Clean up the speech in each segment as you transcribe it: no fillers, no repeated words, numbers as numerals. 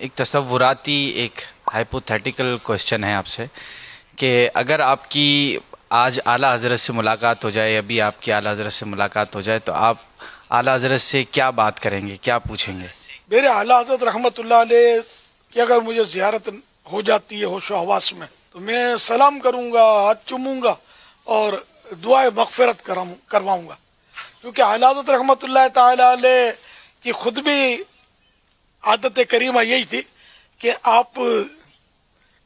ایک تصوراتی ایک hypothetical question ہے آپ سے کہ اگر آپ کی آج اعلیٰ حضرت سے ملاقات ہو جائے، ابھی آپ کی اعلیٰ حضرت سے ملاقات ہو جائے، تو آپ اعلیٰ حضرت سے کیا بات کریں گے، کیا پوچھیں گے؟ میرے اعلیٰ حضرت رحمۃ اللہ علیہ کی اگر مجھے زیارت ہو جاتی ہے ہوش و حواس میں، تو میں سلام کروں گا، ہاتھ چوموں گا اور دعائے مغفرت کرواؤں گا، کیونکہ اعلیٰ حضرت رحمۃ اللہ تعالی علیہ کی خود بھی عادت کریمہ یہی تھی کہ آپ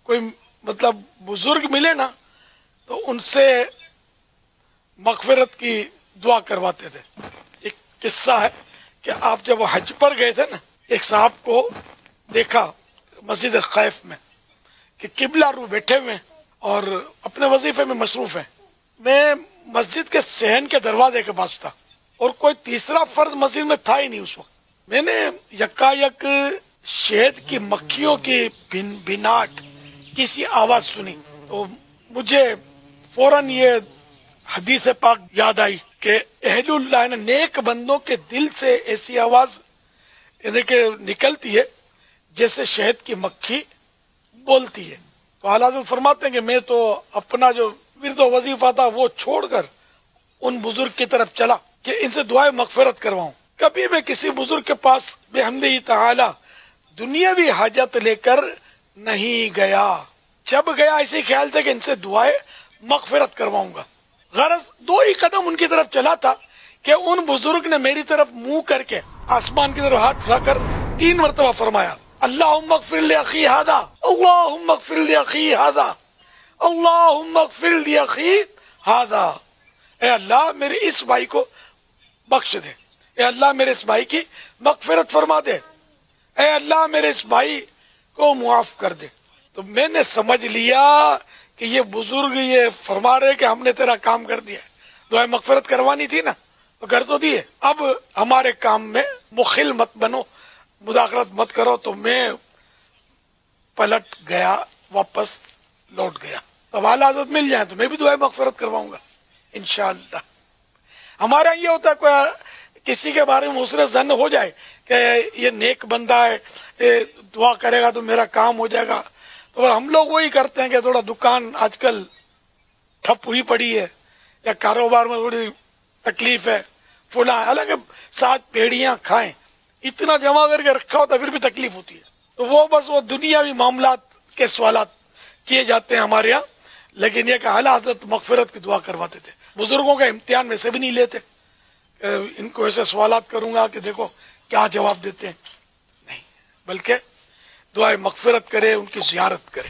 کوئی مطلب بزرگ ملے نا تو ان سے مغفرت کی دعا کرواتے تھے۔ ایک قصہ ہے کہ آپ جب حج پر گئے تھے نا، ایک صاحب کو دیکھا مسجد خیف میں کہ قبلہ رو بیٹھے ہوئے اور اپنے وظیفے میں مصروف ہیں۔ میں مسجد کے صحن کے دروازے کے پاس تھا اور کوئی تیسرا فرد مسجد میں تھا ہی نہیں اس وقت۔ میں نے یکایک شہد کی مکھیوں کی بھناٹ کسی آواز سنی تو مجھے فوراً یہ حدیث پاک یاد آئی کہ اہل اللہ نے نیک بندوں کے دل سے ایسی آواز یعنی کہ نکلتی ہے جیسے شہد کی مکھی بولتی ہے۔ تو اعلیٰ حضرت فرماتے ہیں کہ میں تو اپنا جو ورد و وظیفہ تھا وہ چھوڑ کر ان بزرگ کی طرف چلا کہ ان سے دعائیں مغفرت کرواؤں۔ کبھی میں کسی بزرگ کے پاس بحمدہ تعالی دنیاوی حاجت لے کر نہیں گیا، جب گیا اسی خیال سے کہ ان سے دعائیں مغفرت کرواؤں گا۔ غرض دو ہی قدم ان کی طرف چلا تھا کہ ان بزرگ نے میری طرف منہ کر کے آسمان کی طرف ہاتھ اٹھا کر 3 مرتبہ فرمایا، اللہم اغفر لاخی ھذا، اللہم اغفر لاخی ھذا، اللہم اغفر لاخی ھذا۔ اے اللہ میرے اس بھائی کو بخش دے، اے اللہ میرے اس بھائی کی مغفرت فرما دے، اے اللہ میرے اس بھائی کو معاف کر دے۔ تو میں نے سمجھ لیا کہ یہ بزرگ یہ فرما رہے کہ ہم نے تیرا کام کر دیا ہے، دعائیں مغفرت کروانی تھی نا تو کر تو دیے، اب ہمارے کام میں مخل مت بنو، مداخلت مت کرو۔ تو میں پلٹ گیا، واپس لوٹ گیا۔ اب اعلیٰ حضرت مل جائیں تو میں بھی دعائیں مغفرت کرواؤں گا انشاءاللہ۔ ہمارے یہ ہوتا ہے کوئی کسی کے بارے میں حسن ظن ہو جائے کہ یہ نیک بندہ ہے، یہ دعا کرے گا تو میرا کام ہو جائے گا، تو ہم لوگ وہی کرتے ہیں کہ تھوڑا دکان آج کل ٹھپ ہوئی پڑی ہے یا کاروبار میں تھوڑی تکلیف ہے فلاں، حالانکہ 7 پیڑیاں کھائیں اتنا جمع کر کے رکھا ہوتا پھر بھی تکلیف ہوتی ہے، تو وہ بس وہ دنیاوی معاملات کے سوالات کیے جاتے ہیں ہمارے یہاں۔ لیکن یہ کہ اعلیٰ حضرت مغفرت کی دعا کرواتے تھے۔ بزرگوں کا امتحان ویسے بھی نہیں لیتے، ان کو ایسے سوالات کروں گا کہ دیکھو کیا جواب دیتے ہیں، نہیں، بلکہ دعائیں مغفرت کرے، ان کی زیارت کرے۔